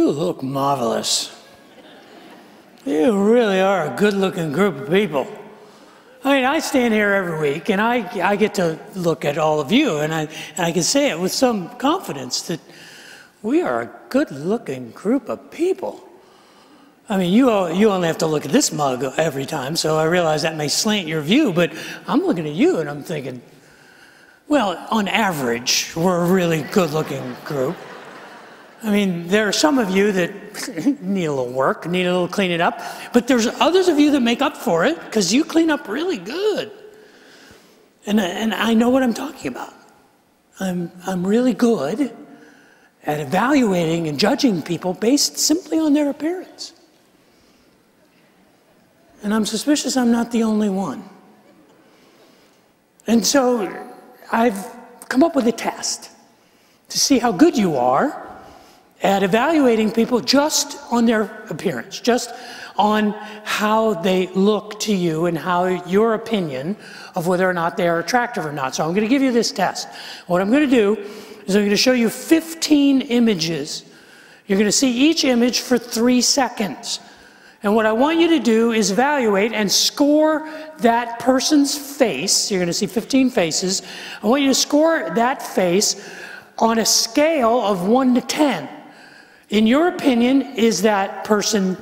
You look marvelous. You really are a good-looking group of people. I mean, I stand here every week, and I get to look at all of you, and I can say it with some confidence that we are a good-looking group of people. I mean, you only have to look at this mug every time, so I realize that may slant your view, but I'm looking at you, and I'm thinking, well, on average, we're a really good-looking group. I mean, there are some of you that need a little work, need a little cleaning up, but there's others of you that make up for it because you clean up really good. And I know what I'm talking about. I'm really good at evaluating and judging people based simply on their appearance. And I'm suspicious I'm not the only one. And so I've come up with a test to see how good you are at evaluating people just on their appearance, just on how they look to you and how your opinion of whether or not they are attractive or not. So I'm going to give you this test. What I'm going to do is I'm going to show you 15 images. You're going to see each image for 3 seconds. And what I want you to do is evaluate and score that person's face. You're going to see 15 faces. I want you to score that face on a scale of 1 to 10. In your opinion, is that person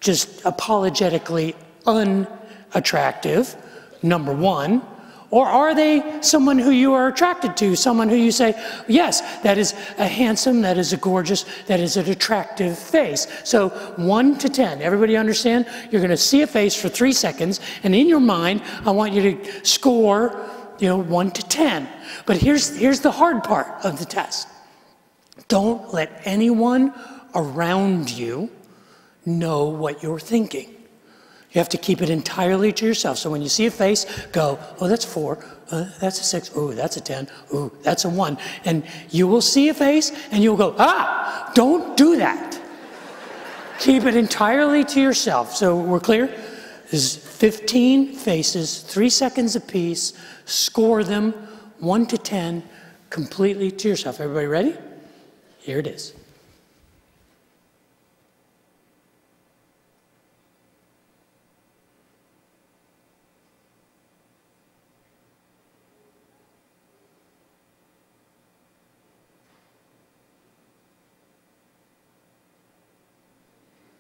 just apologetically unattractive, number one? Or are they someone who you are attracted to, someone who you say, yes, that is a handsome, that is a gorgeous, that is an attractive face? So 1 to 10, everybody understand? You're going to see a face for 3 seconds, and in your mind, I want you to score, 1 to 10. But here's the hard part of the test. Don't let anyone around you know what you're thinking. You have to keep it entirely to yourself. So when you see a face, go, oh, that's 4, that's a 6, oh, that's a 10, oh, that's a 1. And you will see a face and you'll go, don't do that. Keep it entirely to yourself. So we're clear? There's 15 faces, 3 seconds apiece. Score them 1 to 10 completely to yourself. Everybody ready? Here it is.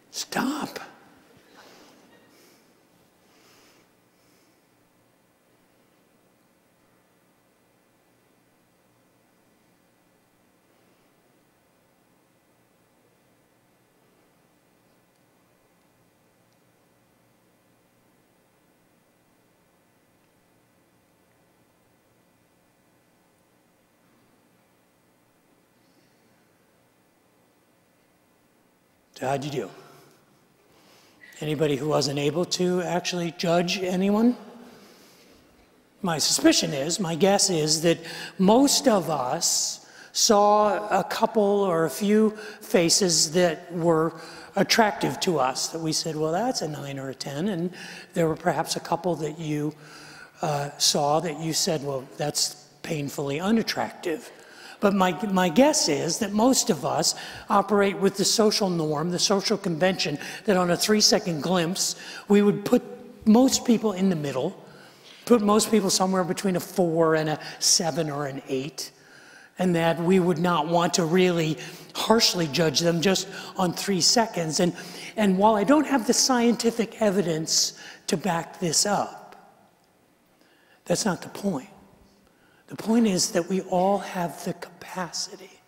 Stop. So how'd you do? Anybody who wasn't able to actually judge anyone? My suspicion is, my guess is that most of us saw a couple or a few faces that were attractive to us, that we said, well, that's a 9 or a 10, and there were perhaps a couple that you saw that you said, well, that's painfully unattractive. But my guess is that most of us operate with the social norm, the social convention, that on a 3-second glimpse, we would put most people in the middle, put most people somewhere between a 4 and a 7 or an 8, and that we would not want to really harshly judge them just on 3 seconds. And while I don't have the scientific evidence to back this up, that's not the point. The point is that we all have the capacity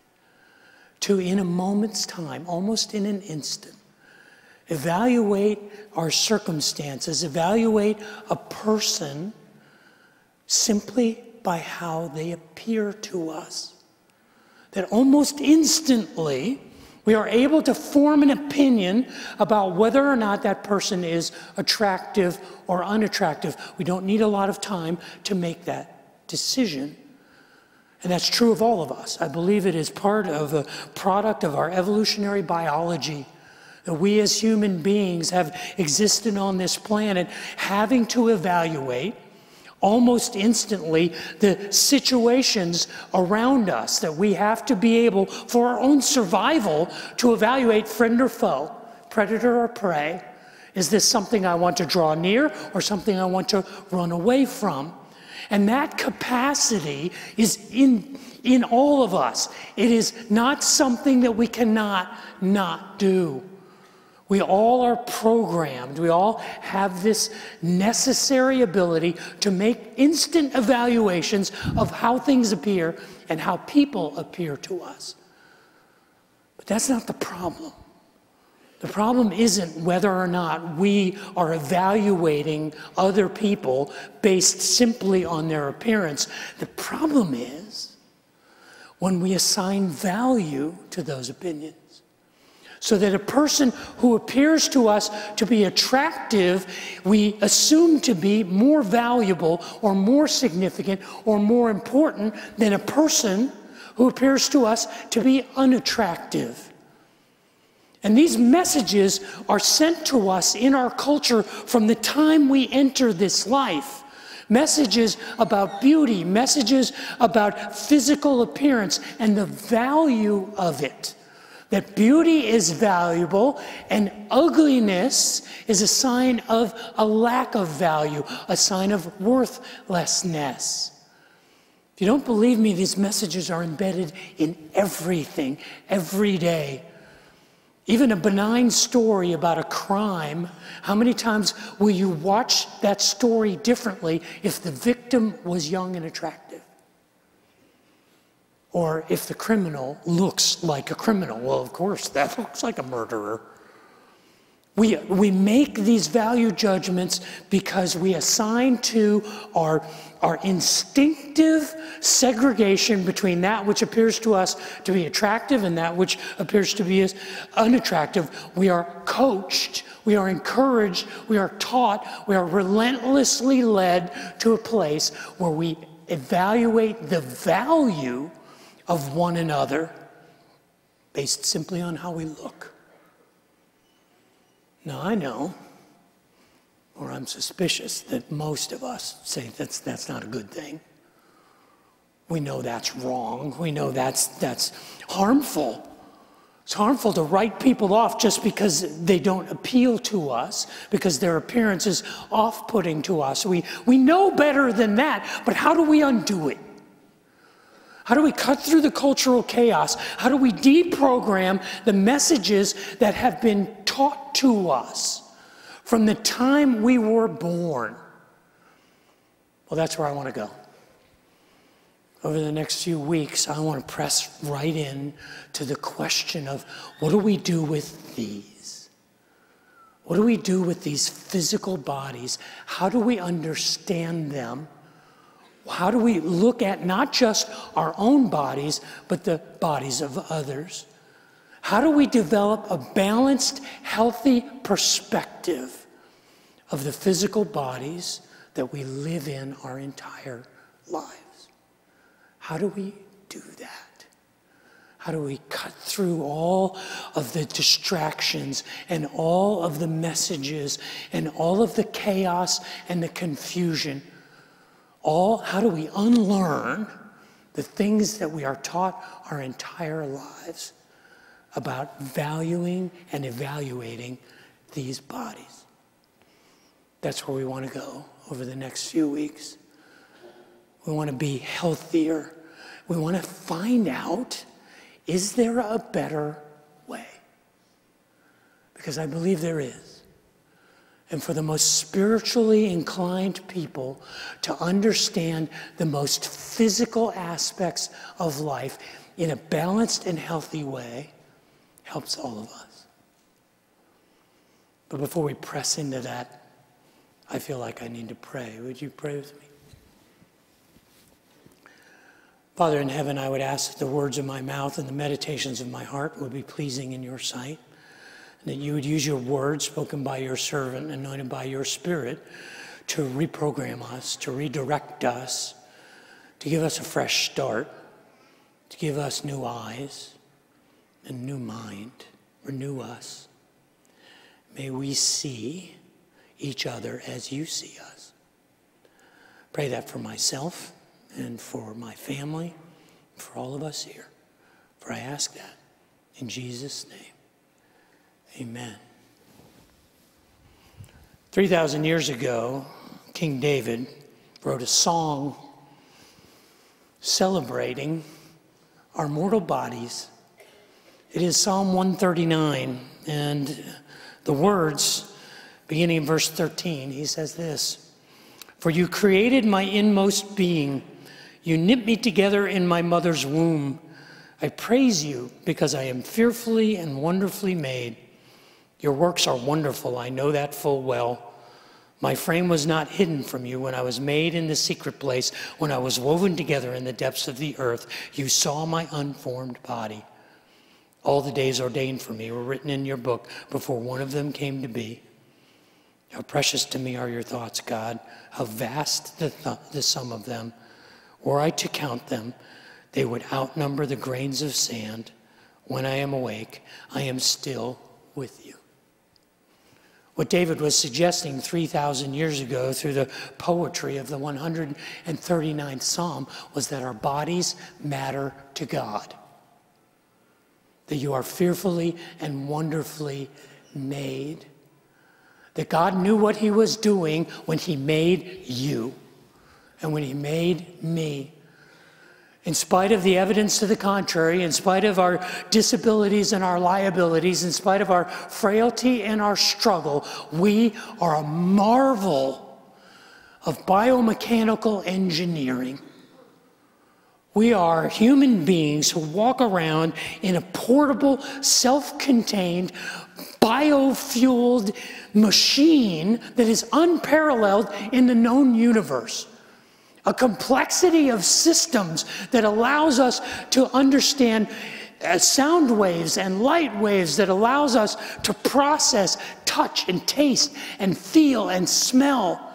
to, in a moment's time, almost in an instant, evaluate our circumstances, evaluate a person simply by how they appear to us. That almost instantly, we are able to form an opinion about whether or not that person is attractive or unattractive. We don't need a lot of time to make that decision. And that's true of all of us. I believe it is part of a product of our evolutionary biology, that we as human beings have existed on this planet having to evaluate almost instantly the situations around us that we have to be able, for our own survival, to evaluate friend or foe, predator or prey. Is this something I want to draw near or something I want to run away from? And that capacity is in all of us. It is not something that we cannot not do. We all are programmed. We all have this necessary ability to make instant evaluations of how things appear and how people appear to us. But that's not the problem. The problem isn't whether or not we are evaluating other people based simply on their appearance. The problem is when we assign value to those opinions. So that a person who appears to us to be attractive, we assume to be more valuable or more significant or more important than a person who appears to us to be unattractive. And these messages are sent to us in our culture from the time we enter this life. Messages about beauty, messages about physical appearance and the value of it. That beauty is valuable and ugliness is a sign of a lack of value, a sign of worthlessness. If you don't believe me, these messages are embedded in everything, every day. Even a benign story about a crime, how many times will you watch that story differently if the victim was young and attractive? Or if the criminal looks like a criminal? Well, of course, that looks like a murderer. We make these value judgments because we assign to our instinctive segregation between that which appears to us to be attractive and that which appears to be unattractive. We are coached, we are encouraged, we are taught, we are relentlessly led to a place where we evaluate the value of one another based simply on how we look. Now, I know, or I'm suspicious, that most of us say that's not a good thing. We know that's wrong. We know that's harmful. It's harmful to write people off just because they don't appeal to us, because their appearance is off-putting to us. We know better than that, but how do we undo it? How do we cut through the cultural chaos? How do we deprogram the messages that have been taught to us from the time we were born? Well, that's where I want to go. Over the next few weeks, I want to press right in to the question of what do we do with these? What do we do with these physical bodies? How do we understand them? How do we look at not just our own bodies, but the bodies of others? How do we develop a balanced, healthy perspective of the physical bodies that we live in our entire lives? How do we do that? How do we cut through all of the distractions and all of the messages and all of the chaos and the confusion? How do we unlearn the things that we are taught our entire lives about valuing and evaluating these bodies? That's where we want to go over the next few weeks. We want to be healthier. We want to find out, is there a better way? Because I believe there is. And for the most spiritually inclined people to understand the most physical aspects of life in a balanced and healthy way helps all of us. But before we press into that, I feel like I need to pray. Would you pray with me? Father in heaven, I would ask that the words of my mouth and the meditations of my heart would be pleasing in your sight. That you would use your word spoken by your servant, anointed by your Spirit, to reprogram us, to redirect us, to give us a fresh start, to give us new eyes and new mind. Renew us. May we see each other as you see us. Pray that for myself and for my family, for all of us here. For I ask that in Jesus' name. Amen. 3,000 years ago, King David wrote a song celebrating our mortal bodies. It is Psalm 139, and the words, beginning in verse 13, he says this: "For you created my inmost being. You knit me together in my mother's womb. I praise you because I am fearfully and wonderfully made. Your works are wonderful, I know that full well. My frame was not hidden from you when I was made in the secret place, when I was woven together in the depths of the earth. You saw my unformed body. All the days ordained for me were written in your book before one of them came to be. How precious to me are your thoughts, God. How vast the sum of them. Were I to count them, they would outnumber the grains of sand. When I am awake, I am still with you." What David was suggesting 3,000 years ago through the poetry of the 139th Psalm was that our bodies matter to God. That you are fearfully and wonderfully made. That God knew what he was doing when he made you and when he made me. In spite of the evidence to the contrary, in spite of our disabilities and our liabilities, in spite of our frailty and our struggle, we are a marvel of biomechanical engineering. We are human beings who walk around in a portable, self-contained, biofueled machine that is unparalleled in the known universe. A complexity of systems that allows us to understand sound waves and light waves, that allows us to process touch and taste and feel and smell,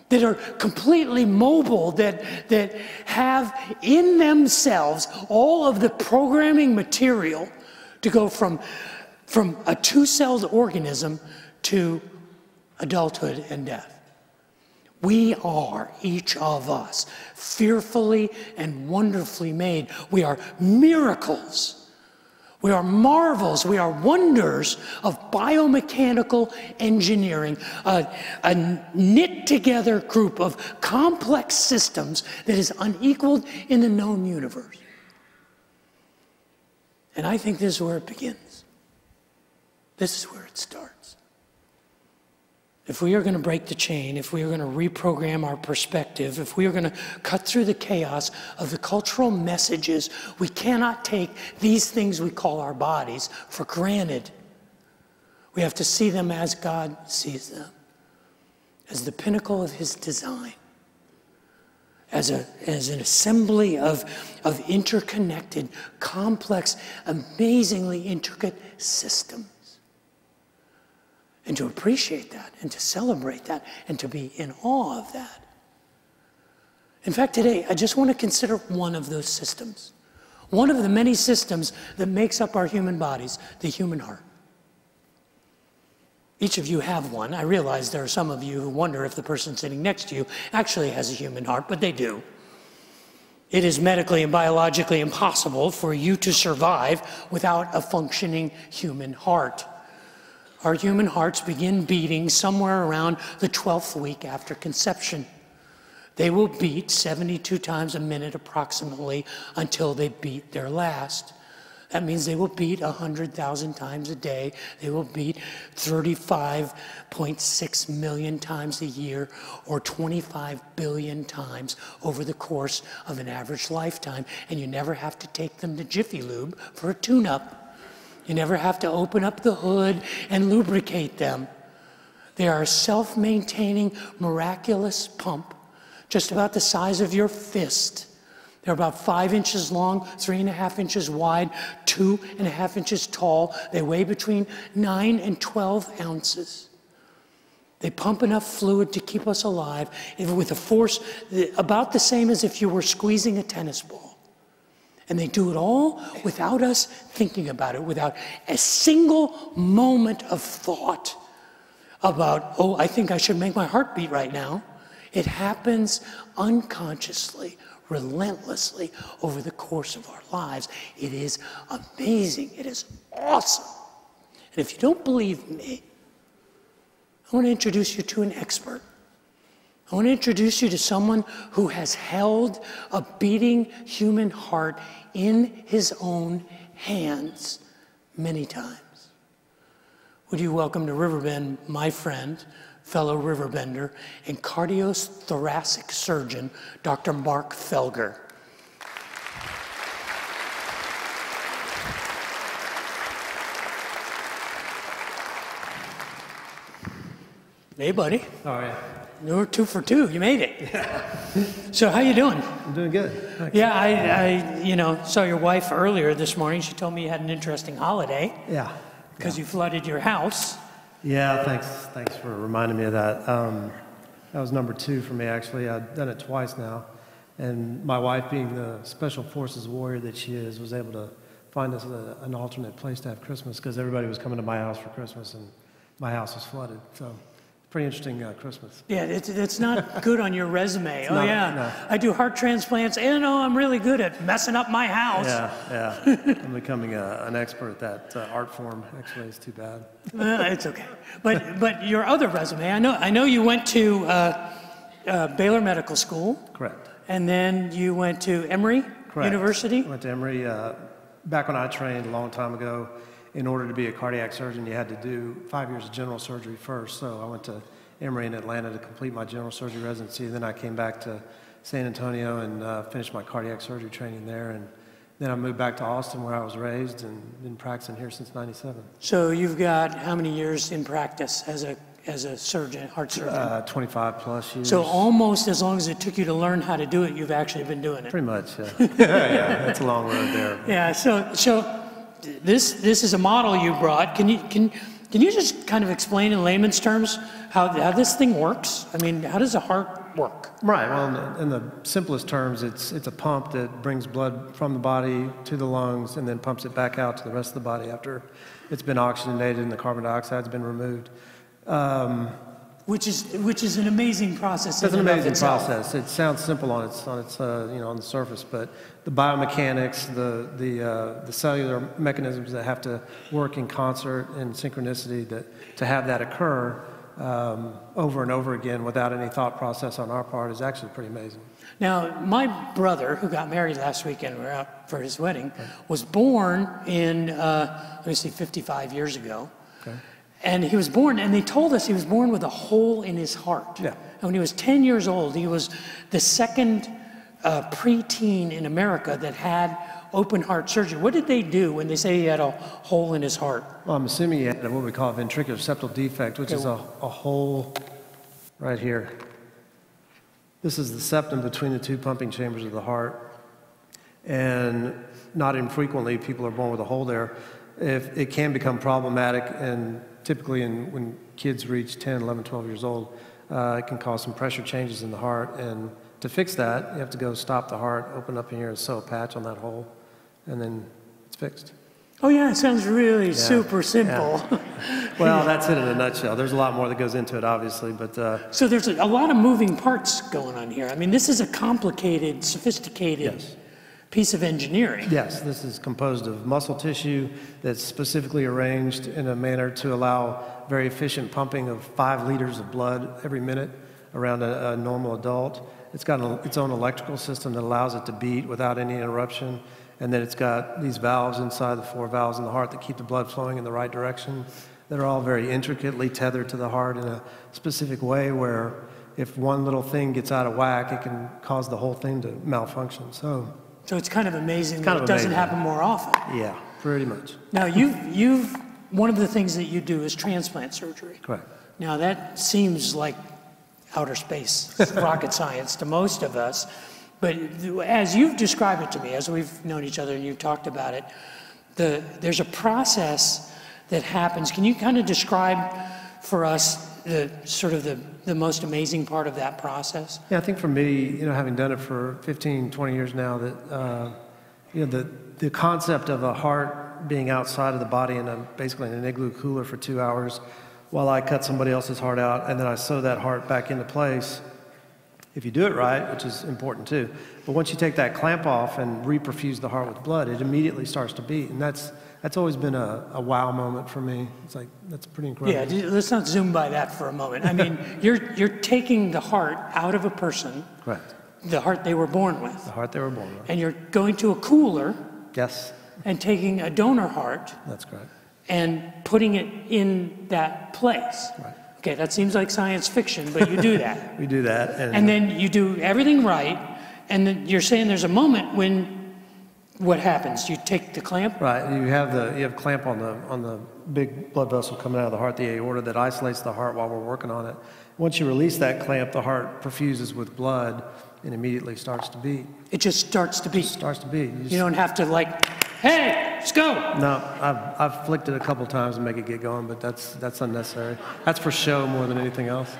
that are completely mobile, that have in themselves all of the programming material to go from a two-celled organism to adulthood and death. We are, each of us, fearfully and wonderfully made. We are miracles. We are marvels. We are wonders of biomechanical engineering, a knit-together group of complex systems that is unequaled in the known universe. And I think this is where it begins. This is where it starts. If we are going to break the chain, if we are going to reprogram our perspective, if we are going to cut through the chaos of the cultural messages, we cannot take these things we call our bodies for granted. We have to see them as God sees them, as the pinnacle of his design, as an assembly of interconnected, complex, amazingly intricate systems. And to appreciate that, and to celebrate that, and to be in awe of that. In fact, today, I just want to consider one of those systems. One of the many systems that makes up our human bodies, the human heart. Each of you have one. I realize there are some of you who wonder if the person sitting next to you actually has a human heart, but they do. It is medically and biologically impossible for you to survive without a functioning human heart. Our human hearts begin beating somewhere around the 12th week after conception. They will beat 72 times a minute approximately until they beat their last. That means they will beat 100,000 times a day. They will beat 35.6 million times a year, or 25 billion times over the course of an average lifetime. And you never have to take them to Jiffy Lube for a tune-up. You never have to open up the hood and lubricate them. They are a self-maintaining, miraculous pump, just about the size of your fist. They're about 5 inches long, 3.5 inches wide, 2.5 inches tall. They weigh between 9 and 12 ounces. They pump enough fluid to keep us alive with a force about the same as if you were squeezing a tennis ball. And they do it all without us thinking about it, without a single moment of thought about, oh, I think I should make my heart beat right now. It happens unconsciously, relentlessly over the course of our lives. It is amazing. It is awesome. And if you don't believe me, I want to introduce you to an expert. I want to introduce you to someone who has held a beating human heart in his own hands many times. Would you welcome to Riverbend my friend, fellow Riverbender, and cardiothoracic surgeon, Dr. Mark Felger. Hey, buddy. How are you? You were 2 for 2. You made it. Yeah. So how you doing? I'm doing good. Thanks. Yeah, I saw your wife earlier this morning. She told me you had an interesting holiday. Yeah. Because you flooded your house. Yeah, thanks for reminding me of that. That was number 2 for me, actually. I've done it twice now. And my wife, being the Special Forces warrior that she is, was able to find us an alternate place to have Christmas because everybody was coming to my house for Christmas and my house was flooded. So pretty interesting Christmas. Yeah, it's not good on your resume. Oh, not, yeah, no. I do heart transplants, and I'm really good at messing up my house. Yeah. I'm becoming an expert at that art form. Actually, it's too bad. It's okay. But your other resume, I know you went to Baylor Medical School. Correct. And then you went to Emory University. I went to Emory. Back when I trained a long time ago, in order to be a cardiac surgeon, you had to do 5 years of general surgery first. So I went to Emory in Atlanta to complete my general surgery residency. Then I came back to San Antonio and finished my cardiac surgery training there. And then I moved back to Austin where I was raised and been practicing here since '97. So you've got how many years in practice as a surgeon, heart surgeon? 25 plus years. So almost as long as it took you to learn how to do it, you've actually been doing it. Pretty much, yeah. Yeah, that's a long road there. Yeah, so this is a model you brought. Can you just kind of explain in layman's terms how this thing works? I mean, how does a heart work? Right, well, in the simplest terms, it's a pump that brings blood from the body to the lungs and then pumps it back out to the rest of the body after it's been oxygenated and the carbon dioxide's been removed. Which is an amazing process. It's an amazing process. It sounds simple on the surface, but the biomechanics, the cellular mechanisms that have to work in concert and synchronicity to have that occur over and over again without any thought process on our part is actually pretty amazing. Now, my brother, who got married last weekend, we were out for his wedding, was born in 55 years ago. Okay. And he was born, and they told us he was born with a hole in his heart. Yeah. And when he was 10 years old, he was the second preteen in America that had open heart surgery. What did they do when they say he had a hole in his heart? Well, I'm assuming he had what we call a ventricular septal defect, which is a hole right here. This is the septum between the 2 pumping chambers of the heart. And not infrequently, people are born with a hole there. If it can become problematic, and typically when kids reach 10, 11, 12 years old, it can cause some pressure changes in the heart. And to fix that, you have to go stop the heart, open up in here and sew a patch on that hole, and then it's fixed. Oh yeah, it sounds really super simple. Yeah. Well, that's it in a nutshell. There's a lot more that goes into it, obviously, but... So there's a lot of moving parts going on here. I mean, this is a complicated, sophisticated piece of engineering. Yes, this is composed of muscle tissue that's specifically arranged in a manner to allow very efficient pumping of 5 liters of blood every minute around a normal adult. It's got its own electrical system that allows it to beat without any interruption. And then it's got these valves inside, the 4 valves in the heart that keep the blood flowing in the right direction. That are all very intricately tethered to the heart in a specific way where if one little thing gets out of whack, it can cause the whole thing to malfunction. So it's kind of amazing that it doesn't happen more often. Yeah, pretty much. Now, one of the things that you do is transplant surgery. Correct. Now, that seems like outer space, rocket science to most of us. But as you've described it to me, as we've known each other and you've talked about it, there's a process that happens. Can you kind of describe for us the most amazing part of that process? Yeah, I think for me, having done it for 15, 20 years now, that the concept of a heart being outside of the body in basically in an igloo cooler for 2 hours while I cut somebody else's heart out and then I sew that heart back into place if you do it right, which is important too. But once you take that clamp off and reperfuse the heart with blood, it immediately starts to beat. And that's always been a wow moment for me. It's like, that's pretty incredible. Yeah, let's not zoom by that for a moment. I mean, you're taking the heart out of a person. Correct. The heart they were born with. The heart they were born with. And you're going to a cooler. Yes. And taking a donor heart. That's correct. And putting it in that place. Right. Okay, that seems like science fiction, but you do that. We do that. And then you do everything right, and then you're saying there's a moment when what happens? You take the clamp? Right, you have clamp on the big blood vessel coming out of the heart, the aorta, that isolates the heart while we're working on it. Once you release that clamp, the heart perfuses with blood and immediately starts to beat. It just starts to beat? It starts to beat. You don't have to like, hey, let's go. No, I've flicked it a couple times to make it get going, but that's unnecessary. That's for show more than anything else.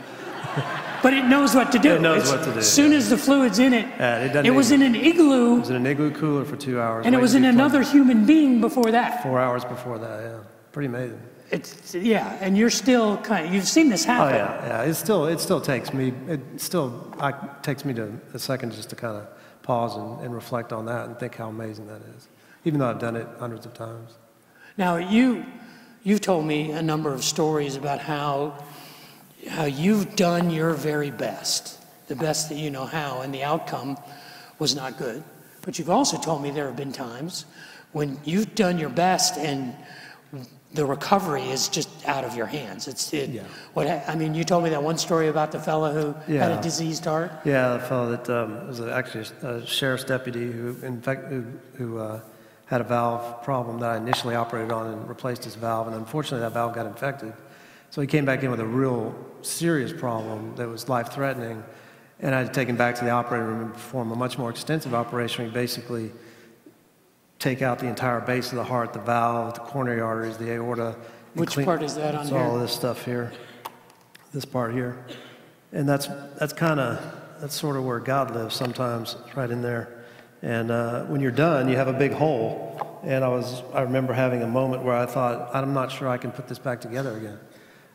But it knows what to do. It knows what to do. As soon as the fluid's in it, it was in an igloo. It was in an igloo cooler for 2 hours. And it was in another human being before that. 4 hours before that, yeah. Pretty amazing. Yeah, and you're still you've seen this happen. Oh yeah. It still takes me, takes me to a second just to kind of pause and reflect on that and think how amazing that is, even though I've done it hundreds of times. Now, you've told me a number of stories about how you've done your very best, the best that you know how, and the outcome was not good. But you've also told me there have been times when you've done your best and the recovery is just out of your hands. I mean, you told me that one story about the fellow who had a diseased heart. Yeah, the fellow that was actually a sheriff's deputy who had a valve problem that I initially operated on and replaced his valve, and unfortunately that valve got infected. So he came back in with a real serious problem that was life-threatening, and I had to take him back to the operating room and perform a much more extensive operation. We basically take out the entire base of the heart, the valve, the coronary arteries, the aorta. Which part is that on here? All this stuff here, this part here. And that's sort of where God lives sometimes, right in there. And when you're done, you have a big hole. And I remember having a moment where I thought, I'm not sure I can put this back together again.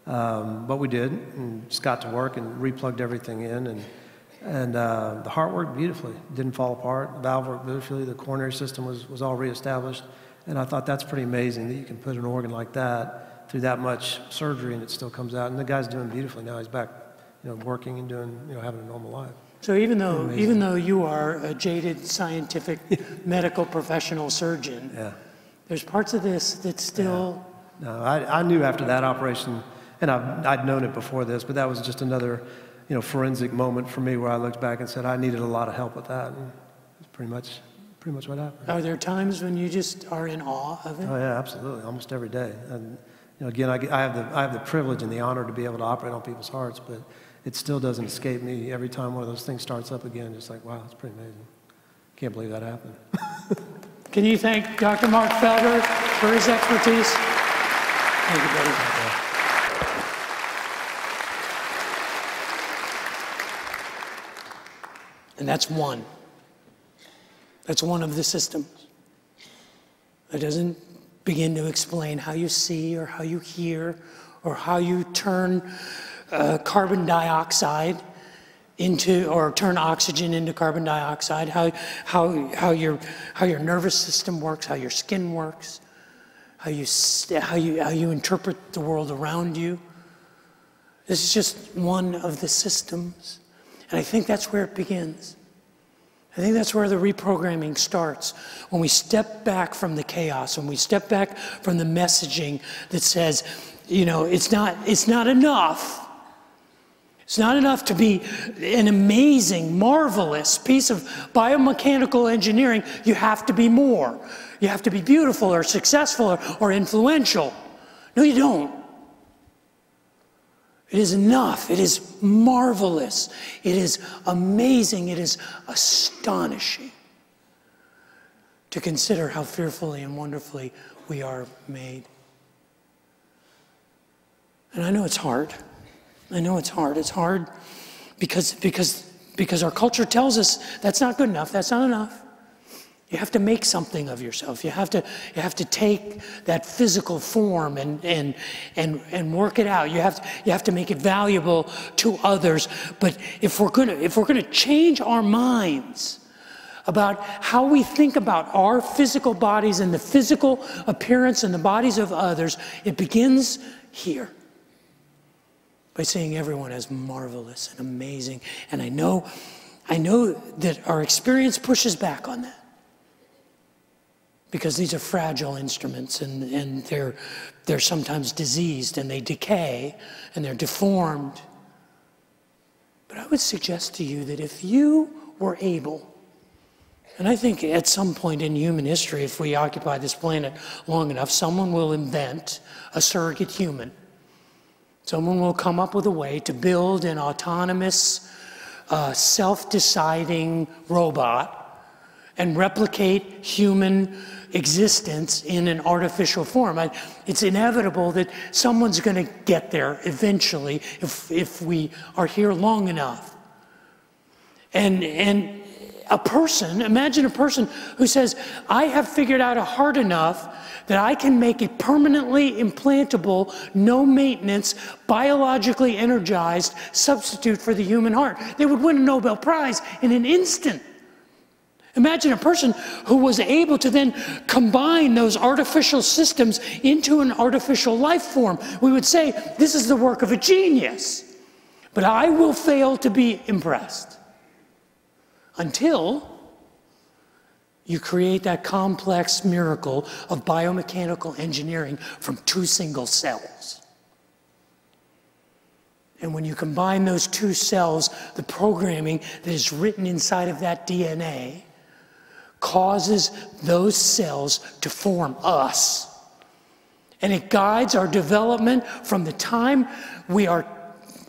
But we did, and just got to work and replugged everything in, and the heart worked beautifully. It didn't fall apart. The valve worked beautifully. The coronary system was all reestablished. And I thought that's pretty amazing that you can put an organ like that through that much surgery and it still comes out. And the guy's doing beautifully now. He's back, working and doing, having a normal life. So even though you are a jaded scientific medical professional surgeon, there's parts of this that still. Yeah. No, I knew after that operation, and I'd known it before this, but that was just another, forensic moment for me where I looked back and said I needed a lot of help with that, and it's pretty much what happened. Are there times when you just are in awe of it? Oh yeah, absolutely, almost every day. And again, I have the privilege and the honor to be able to operate on people's hearts, but it still doesn't escape me every time one of those things starts up again. Just like, wow, it's pretty amazing. Can't believe that happened. Can you thank Dr. Mark Felder for his expertise? Thank you, buddy. And that's one. That's one of the systems. That doesn't begin to explain how you see or how you hear or how you turn carbon dioxide into, or turn oxygen into carbon dioxide, how your nervous system works, how your skin works, how you interpret the world around you. This is just one of the systems. And I think that's where it begins. I think that's where the reprogramming starts. When we step back from the chaos, when we step back from the messaging that says, it's not enough. It's not enough to be an amazing, marvelous piece of biomechanical engineering. You have to be more. You have to be beautiful or successful or influential. No, you don't. It is enough. It is marvelous. It is amazing. It is astonishing to consider how fearfully and wonderfully we are made. And I know it's hard. I know it's hard. It's hard because our culture tells us that's not good enough. That's not enough. You have to make something of yourself. You have to take that physical form and work it out. You have to make it valuable to others. But if we're gonna change our minds about how we think about our physical bodies and the physical appearance and the bodies of others, it begins here by seeing everyone as marvelous and amazing. And I know that our experience pushes back on that, because these are fragile instruments, and they're sometimes diseased, and they decay, and they're deformed. But I would suggest to you that if you were able, and I think at some point in human history, if we occupy this planet long enough, someone will invent a surrogate human. Someone will come up with a way to build an autonomous, self-deciding robot and replicate human existence in an artificial form. It's inevitable that someone's going to get there eventually if we are here long enough. And imagine a person who says, I have figured out a heart enough that I can make a permanently implantable, no maintenance, biologically energized substitute for the human heart. They would win a Nobel Prize in an instant. Imagine a person who was able to then combine those artificial systems into an artificial life form. We would say, this is the work of a genius. But I will fail to be impressed until you create that complex miracle of biomechanical engineering from 2 single cells. And when you combine those 2 cells, the programming that is written inside of that DNA causes those cells to form us. And it guides our development from the time we are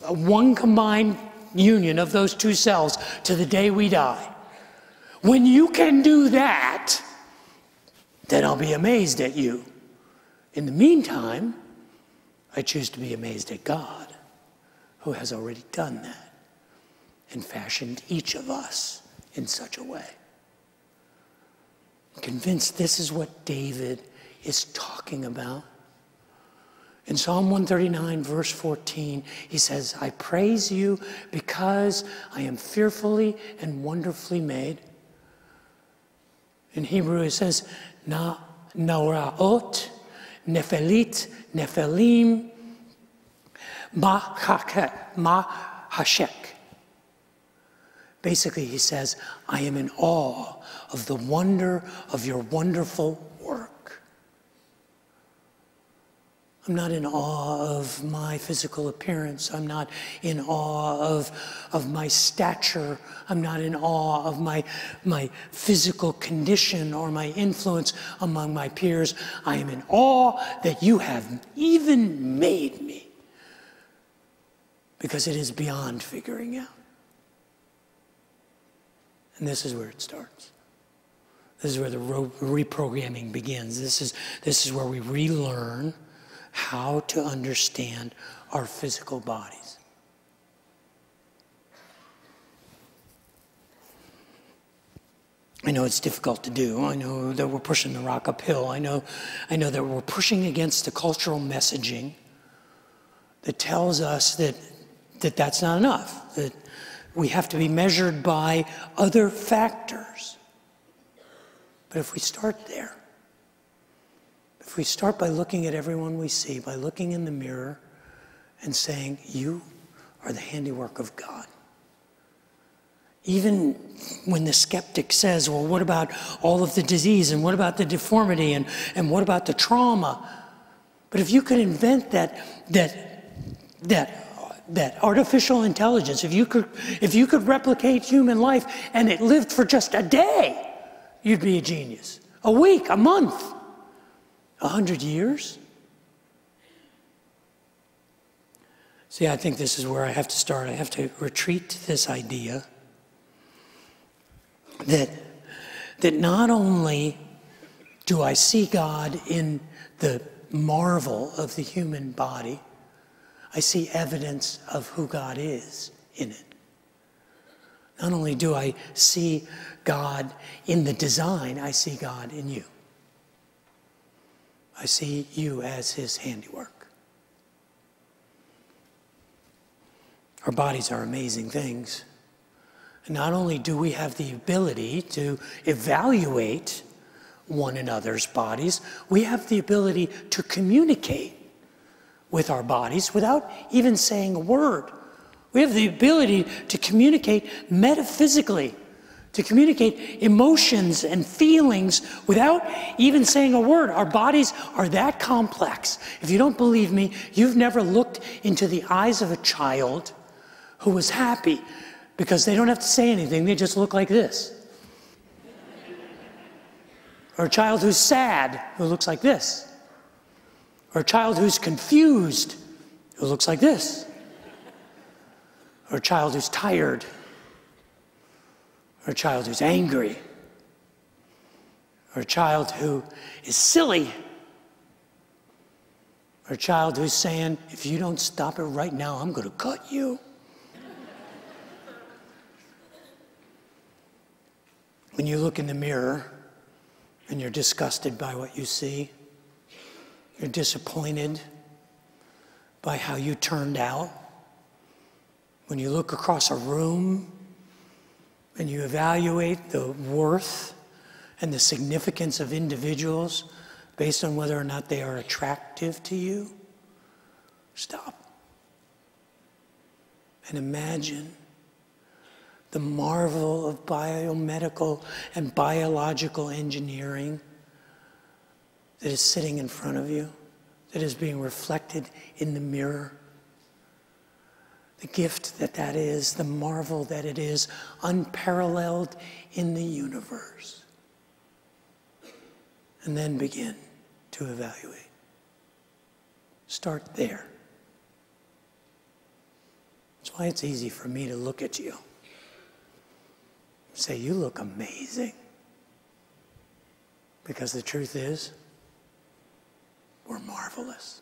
one combined union of those 2 cells to the day we die. When you can do that, then I'll be amazed at you. In the meantime, I choose to be amazed at God, who has already done that and fashioned each of us in such a way. I'm convinced this is what David is talking about. In Psalm 139, verse 14, he says, I praise you because I am fearfully and wonderfully made. In Hebrew, it says, Nauraot, Nephilit, Nephilim, Mahashek. Basically, he says, I am in awe of the wonder of your wonderful work. I'm not in awe of my physical appearance. I'm not in awe of my stature. I'm not in awe of my physical condition or my influence among my peers. I am in awe that you have even made me, because it is beyond figuring out. And this is where it starts. This is where the reprogramming begins. This is where we relearn how to understand our physical bodies. I know it's difficult to do. I know that we're pushing the rock uphill. I know that we're pushing against the cultural messaging that tells us that that's not enough, that we have to be measured by other factors. But if we start there, if we start by looking at everyone we see, by looking in the mirror and saying, you are the handiwork of God. Even when the skeptic says, well, what about all of the disease, and what about the deformity, and what about the trauma? But if you could invent that artificial intelligence, if you could replicate human life and it lived for just a day, you'd be a genius. A week, a month, 100 years. See, I think this is where I have to start. I have to retreat to this idea that not only do I see God in the marvel of the human body, I see evidence of who God is in it. Not only do I see God in the design, I see God in you. I see you as his handiwork. Our bodies are amazing things. And not only do we have the ability to evaluate one another's bodies, we have the ability to communicate with our bodies without even saying a word. We have the ability to communicate metaphysically, to communicate emotions and feelings without even saying a word. Our bodies are that complex. If you don't believe me, you've never looked into the eyes of a child who was happy because they don't have to say anything, they just look like this. Or a child who's sad, who looks like this. Or a child who's confused, who looks like this. Or a child who's tired. Or a child who's angry. Or a child who is silly. Or a child who's saying, if you don't stop it right now, I'm going to cut you. When you look in the mirror and you're disgusted by what you see, you're disappointed by how you turned out. When you look across a room and you evaluate the worth and the significance of individuals based on whether or not they are attractive to you, stop and imagine the marvel of biomedical and biological engineering that is sitting in front of you, that is being reflected in the mirror. The gift that is, the marvel that it is, unparalleled in the universe. And then begin to evaluate. Start there. That's why it's easy for me to look at you. Say, you look amazing. Because the truth is, we're marvelous.